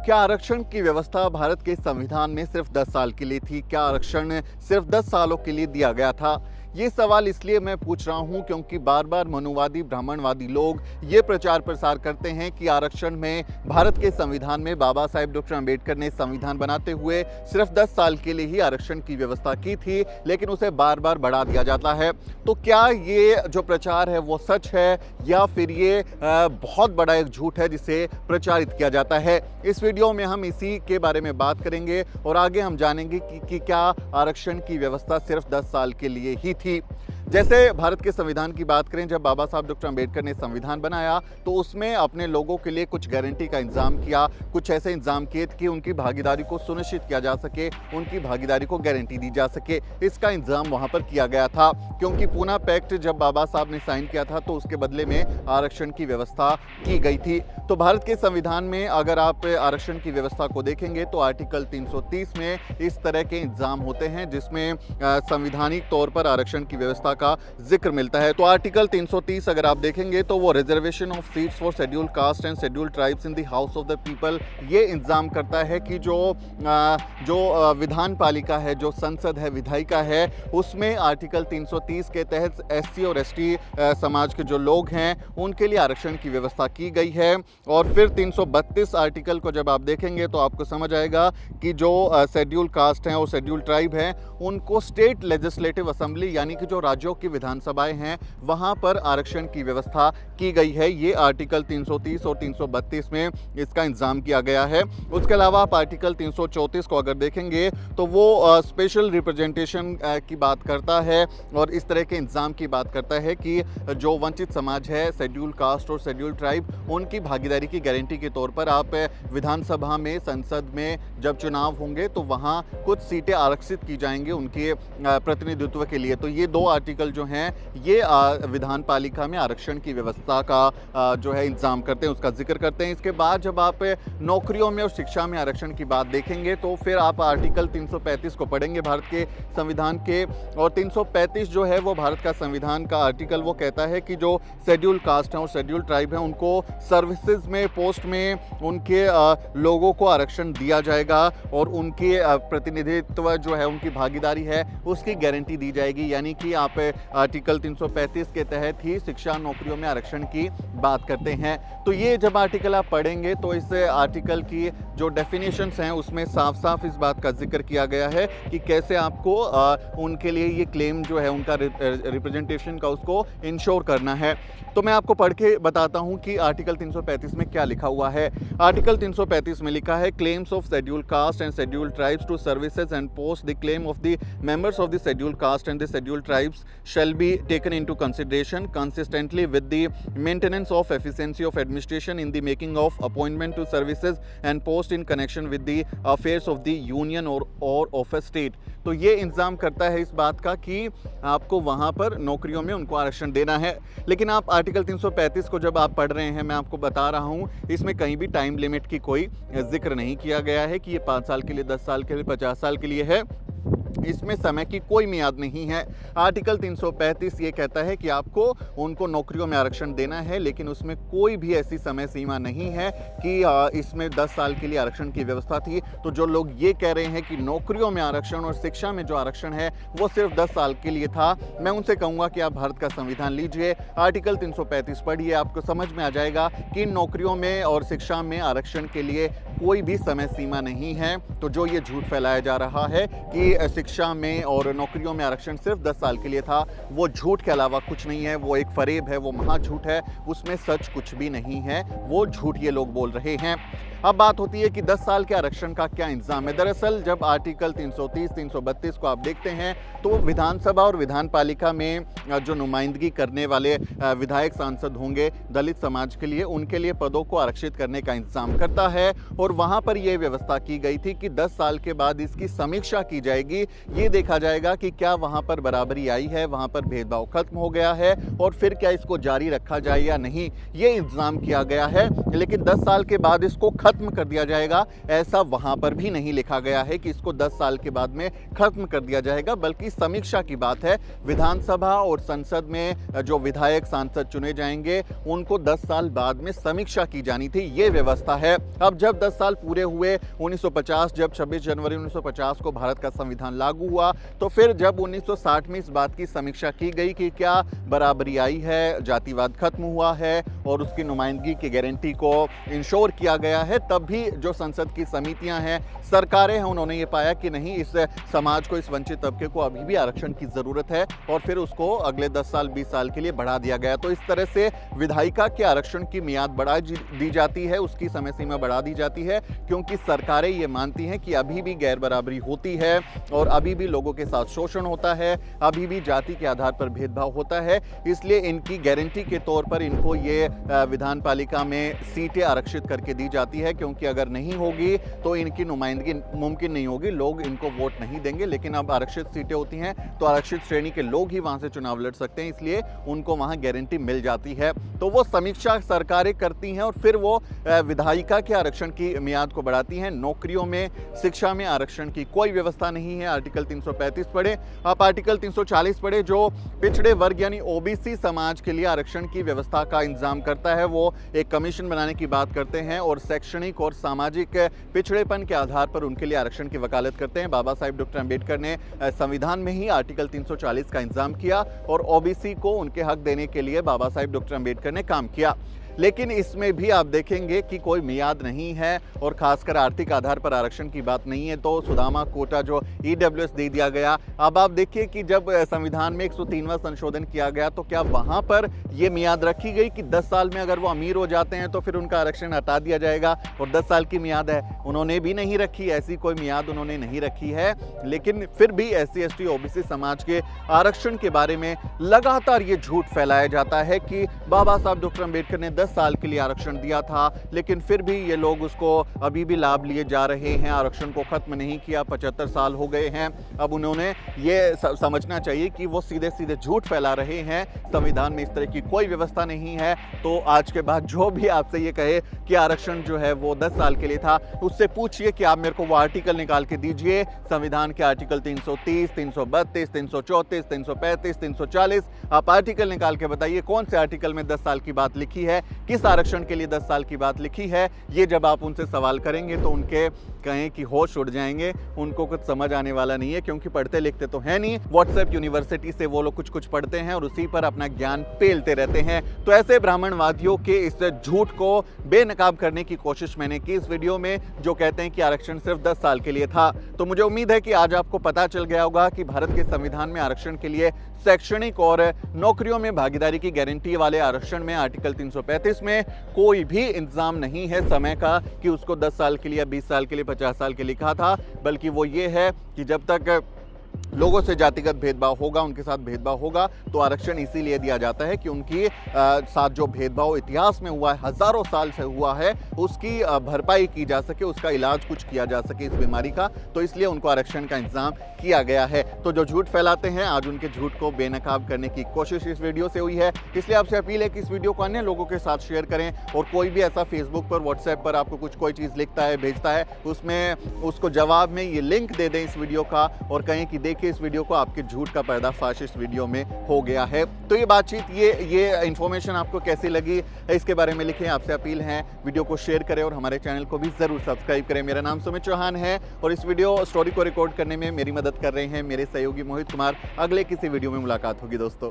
क्या आरक्षण की व्यवस्था भारत के संविधान में सिर्फ 10 साल के लिए थी? क्या आरक्षण सिर्फ 10 सालों के लिए दिया गया था? ये सवाल इसलिए मैं पूछ रहा हूं क्योंकि बार बार मनुवादी ब्राह्मणवादी लोग ये प्रचार प्रसार करते हैं कि आरक्षण में भारत के संविधान में बाबा साहेब डॉक्टर अंबेडकर ने संविधान बनाते हुए सिर्फ 10 साल के लिए ही आरक्षण की व्यवस्था की थी, लेकिन उसे बार बार बढ़ा दिया जाता है। तो क्या ये जो प्रचार है वो सच है या फिर ये बहुत बड़ा एक झूठ है जिसे प्रचारित किया जाता है? इस वीडियो में हम इसी के बारे में बात करेंगे और आगे हम जानेंगे कि क्या आरक्षण की व्यवस्था सिर्फ 10 साल के लिए ही थी। जैसे भारत के संविधान की बात करें, जब बाबा साहब डॉक्टर अंबेडकर ने संविधान बनाया तो उसमें अपने लोगों के लिए कुछ गारंटी का इंतजाम किया, कुछ ऐसे इंतजाम किए कि उनकी भागीदारी को सुनिश्चित किया जा सके, उनकी भागीदारी को गारंटी दी जा सके। इसका इंतजाम वहां पर किया गया था क्योंकि पूना पैक्ट जब बाबा साहब ने साइन किया था तो उसके बदले में आरक्षण की व्यवस्था की गई थी। तो भारत के संविधान में अगर आप आरक्षण की व्यवस्था को देखेंगे तो आर्टिकल 330 में इस तरह के इंतजाम होते हैं जिसमें संवैधानिक तौर पर आरक्षण की व्यवस्था का जिक्र मिलता है। तो आर्टिकल 330 अगर आप देखेंगे तो वो reservation of seats for schedule caste and schedule tribes in the house of the people ये इंतजाम करता है कि जो विधान पालिका है, जो संसद है, विधायिका है, उसमें आर्टिकल 330 के तहत एससी और एसटी समाज के जो लोग हैं उनके लिए आरक्षण की व्यवस्था की गई है। और फिर 332 आर्टिकल को जब आप देखेंगे तो आपको समझ आएगा कि जो शेड्यूल कास्ट हैं और शेड्यूल ट्राइब हैं उनको स्टेट लेजिस्लेटिव असेंबली यानी कि जो राज्यों की विधानसभाएं हैं वहां पर आरक्षण की व्यवस्था की गई है। ये आर्टिकल 330 और 332 में इसका इंतजाम किया गया है। उसके अलावा आप आर्टिकल 334 को अगर देखेंगे तो वो स्पेशल रिप्रेजेंटेशन की बात करता है और इस तरह के इंतजाम की बात करता है कि जो वंचित समाज है, शेड्यूल कास्ट और शेड्यूल ट्राइब, उनकी भागीदारी की गारंटी के तौर पर आप विधानसभा में, संसद में जब चुनाव होंगे तो वहाँ कुछ सीटें आरक्षित की जाएंगी उनके प्रतिनिधित्व के लिए। तो ये दो आर्टिकल जो हैं ये विधान पालिका में आरक्षण की व्यवस्था का जो है इंतजाम करते हैं, उसका जिक्र करते हैं। इसके बाद जब आप नौकरियों में और शिक्षा में आरक्षण की बात देखेंगे तो फिर आप आर्टिकल 335 को पढ़ेंगे भारत के संविधान के। और 335 जो है वो भारत का संविधान का आर्टिकल वो कहता है कि जो शेड्यूल कास्ट हैं और शेड्यूल ट्राइब हैं उनको सर्विसेज में, पोस्ट में उनके लोगों को आरक्षण दिया जाएगा और उनके प्रतिनिधित्व जो है, उनकी भागीदारी है, उसकी गारंटी दी जाएगी। यानी कि आप आर्टिकल 335 के तहत ही शिक्षा, नौकरियों में आरक्षण की बात करते हैं। तो ये जब आर्टिकल आप पढ़ेंगे तो इस आर्टिकल की जो डेफिनेशंस हैं उसमें साफ साफ इस बात का जिक्र किया गया है कि कैसे आपको उनके लिए ये क्लेम जो है, उनका रिप्रेजेंटेशन का, उसको इंश्योर करना है। तो मैं आपको पढ़ के बताता हूं कि आर्टिकल 335 में क्या लिखा हुआ है। आर्टिकल 335 में लिखा है, claims of schedule caste and schedule tribes to services and post, the claim of the members of the scheduled caste and the scheduled tribes shall be taken into consideration consistently with the maintenance of efficiency of administration in the making of appointment to services and post in connection with the affairs of the union or of a state। तो ये इंतजाम करता है इस बात का कि आपको वहाँ पर नौकरियों में उनको आरक्षण देना है। लेकिन आप आर्टिकल 335 को जब आप पढ़ रहे हैं, मैं आपको बता रहा हूँ, इसमें कहीं भी टाइम लिमिट की कोई जिक्र नहीं किया गया है कि ये 5 साल के लिए, 10 साल के लिए, 50 साल के लिए है। इसमें समय की कोई मियाद नहीं है। आर्टिकल 335 ये कहता है कि आपको उनको नौकरियों में आरक्षण देना है, लेकिन उसमें कोई भी ऐसी समय सीमा नहीं है कि इसमें 10 साल के लिए आरक्षण की व्यवस्था थी। तो जो लोग ये कह रहे हैं कि नौकरियों में आरक्षण और शिक्षा में जो आरक्षण है वो सिर्फ 10 साल के लिए था, मैं उनसे कहूँगा कि आप भारत का संविधान लीजिए, आर्टिकल 335 पढ़िए, आपको समझ में आ जाएगा कि नौकरियों में और शिक्षा में आरक्षण के लिए कोई भी समय सीमा नहीं है। तो जो ये झूठ फैलाया जा रहा है कि शिक्षा में और नौकरियों में आरक्षण सिर्फ 10 साल के लिए था, वो झूठ के अलावा कुछ नहीं है, वो एक फरेब है, वो महाझूठ है, उसमें सच कुछ भी नहीं है, वो झूठ ये लोग बोल रहे हैं। अब बात होती है कि 10 साल के आरक्षण का क्या इंतजाम है। दरअसल जब आर्टिकल 330, 332 को आप देखते हैं तो विधानसभा और विधान पालिका में जो नुमाइंदगी करने वाले विधायक, सांसद होंगे दलित समाज के लिए, उनके लिए पदों को आरक्षित करने का इंतजाम करता है। और वहाँ पर यह व्यवस्था की गई थी कि 10 साल के बाद इसकी समीक्षा की जाएगी ये देखा जाएगा कि क्या वहाँ पर बराबरी आई है, वहाँ पर भेदभाव खत्म हो गया है और फिर क्या इसको जारी रखा जाए या नहीं, ये इंतजाम किया गया है। लेकिन 10 साल के बाद इसको खत्म कर दिया जाएगा, ऐसा वहाँ पर भी नहीं लिखा गया है कि इसको 10 साल के बाद में खत्म कर दिया जाएगा, बल्कि समीक्षा की बात है। विधानसभा और संसद में जो विधायक सांसद चुने जाएंगे उनको 10 साल बाद में समीक्षा की जानी थी, ये व्यवस्था है। अब जब 10 साल पूरे हुए 1950, जब 26 जनवरी 1950 को भारत का संविधान लागू हुआ, तो फिर जब 1960 में इस बात की समीक्षा की गई कि क्या बराबरी आई है, जातिवाद खत्म हुआ है और उसकी नुमाइंदगी की गारंटी को इंश्योर किया गया है, तब भी जो संसद की समितियां हैं, सरकारें हैं, उन्होंने ये पाया कि नहीं, इस समाज को, इस वंचित तबके को अभी भी आरक्षण की ज़रूरत है और फिर उसको अगले 10 साल 20 साल के लिए बढ़ा दिया गया। तो इस तरह से विधायिका के आरक्षण की मियाद बढ़ा दी जाती है, उसकी समय सीमा बढ़ा दी जाती है, क्योंकि सरकारें ये मानती हैं कि अभी भी गैर बराबरी होती है और अभी भी लोगों के साथ शोषण होता है, अभी भी जाति के आधार पर भेदभाव होता है। इसलिए इनकी गारंटी के तौर पर इनको ये विधान पालिका में सीटें आरक्षित करके दी जाती है, क्योंकि अगर नहीं होगी तो इनकी नुमाइंदगी मुमकिन नहीं होगी, लोग इनको वोट नहीं देंगे। लेकिन अब आरक्षित सीटें होती हैं तो आरक्षित श्रेणी के लोग ही वहां से चुनाव लड़ सकते हैं, इसलिए उनको वहां गारंटी मिल जाती है। तो वो समीक्षा सरकारें करती हैं और फिर वो विधायिका के आरक्षण की मियाद को बढ़ाती हैं। नौकरियों में, शिक्षा में आरक्षण की कोई व्यवस्था नहीं है। आर्टिकल 335 पढ़े, आप आर्टिकल 340 पढ़े, जो पिछड़े वर्ग यानी ओबीसी समाज के लिए आरक्षण की व्यवस्था का इंतजाम करता है। वो एक कमीशन बनाने की बात करते हैं और शैक्षणिक और सामाजिक पिछड़ेपन के आधार पर उनके लिए आरक्षण की वकालत करते हैं। बाबा साहिब डॉक्टर अंबेडकर ने संविधान में ही आर्टिकल 340 का इंतजाम किया और ओबीसी को उनके हक देने के लिए बाबा साहिब डॉक्टर अंबेडकर ने काम किया। लेकिन इसमें भी आप देखेंगे कि कोई मियाद नहीं है और खासकर आर्थिक आधार पर आरक्षण की बात नहीं है। तो सुदामा कोटा जो ईडब्ल्यूएस दे दिया गया, अब आप देखिए कि जब संविधान में 103वां संशोधन किया गया तो क्या वहाँ पर ये मियाद रखी गई कि 10 साल में अगर वो अमीर हो जाते हैं तो फिर उनका आरक्षण हटा दिया जाएगा और 10 साल की मियाद है? उन्होंने भी नहीं रखी, ऐसी कोई मियाद उन्होंने नहीं रखी है। लेकिन फिर भी SC ST OBC समाज के आरक्षण के बारे में लगातार ये झूठ फैलाया जाता है कि बाबा साहब डॉक्टर अंबेडकर ने 10 साल के लिए आरक्षण दिया था, लेकिन फिर भी ये लोग उसको अभी भी लाभ लिए जा रहे हैं, आरक्षण को खत्म नहीं किया। 75 साल हो गए हैं। अब उन्होंने ये समझना चाहिए कि वो सीधे सीधे झूठ फैला रहे हैं। संविधान में इस तरह की कोई व्यवस्था नहीं है। तो आज के बाद जो भी आपसे ये कहे कि आरक्षण जो है वो 10 साल के लिए था, उससे पूछिए कि आप मेरे को वो आर्टिकल निकाल के दीजिए, संविधान के आर्टिकल 330, 332, 334, 335, 340, आप आर्टिकल निकाल के बताइए कौन से आर्टिकल में 10 साल की बात लिखी है, किस आरक्षण के लिए 10 साल की बात लिखी है। ये जब आप उनसे सवाल करेंगे तो उनके कहें कि होश उड़ जाएंगे, उनको कुछ समझ आने वाला नहीं है, क्योंकि पढ़ते लिखते तो है नहीं। व्हाट्सएप यूनिवर्सिटी से वो लोग कुछ कुछ पढ़ते हैं और उसी पर अपना ज्ञान पेलते रहते हैं। तो ऐसे ब्राह्मणवादियों के इस झूठ को बेनकाब करने की कोशिश मैंने की इस वीडियो में, जो कहते हैं कि आरक्षण सिर्फ 10 साल के लिए था। तो मुझे उम्मीद है कि आज आपको पता चल गया होगा कि भारत के संविधान में आरक्षण के लिए शैक्षणिक और नौकरियों में भागीदारी की गारंटी वाले आरक्षण में आर्टिकल 335 में कोई भी इंतजाम नहीं है समय का कि उसको 10 साल के लिए, 20 साल के लिए, 50 साल के लिए लिखा था। बल्कि वो ये है कि जब तक लोगों से जातिगत भेदभाव होगा, उनके साथ भेदभाव होगा, तो आरक्षण इसीलिए दिया जाता है कि उनकी साथ जो भेदभाव इतिहास में हुआ है, हजारों साल से हुआ है, उसकी भरपाई की जा सके, उसका इलाज कुछ किया जा सके इस बीमारी का। तो इसलिए उनको आरक्षण का इंतजाम किया गया है। तो जो झूठ फैलाते हैं, आज उनके झूठ को बेनकाब करने की कोशिश इस वीडियो से हुई है। इसलिए आपसे अपील है कि इस वीडियो को अन्य लोगों के साथ शेयर करें और कोई भी ऐसा फेसबुक पर, व्हाट्सएप पर आपको कोई चीज़ लिखता है, भेजता है, उसमें उसको जवाब में ये लिंक दे दें इस वीडियो का और कहें कि देखिए इस वीडियो को, आपके झूठ का पर्दाफाश इस वीडियो में हो गया है। तो ये बातचीत, ये इंफॉर्मेशन आपको कैसी लगी, इसके बारे में लिखें। आपसे अपील है वीडियो को शेयर करें और हमारे चैनल को भी जरूर सब्सक्राइब करें। मेरा नाम सुमित चौहान है और इस वीडियो स्टोरी को रिकॉर्ड करने में मेरी मदद कर रहे हैं मेरे सहयोगी मोहित कुमार। अगले किसी वीडियो में मुलाकात होगी दोस्तों।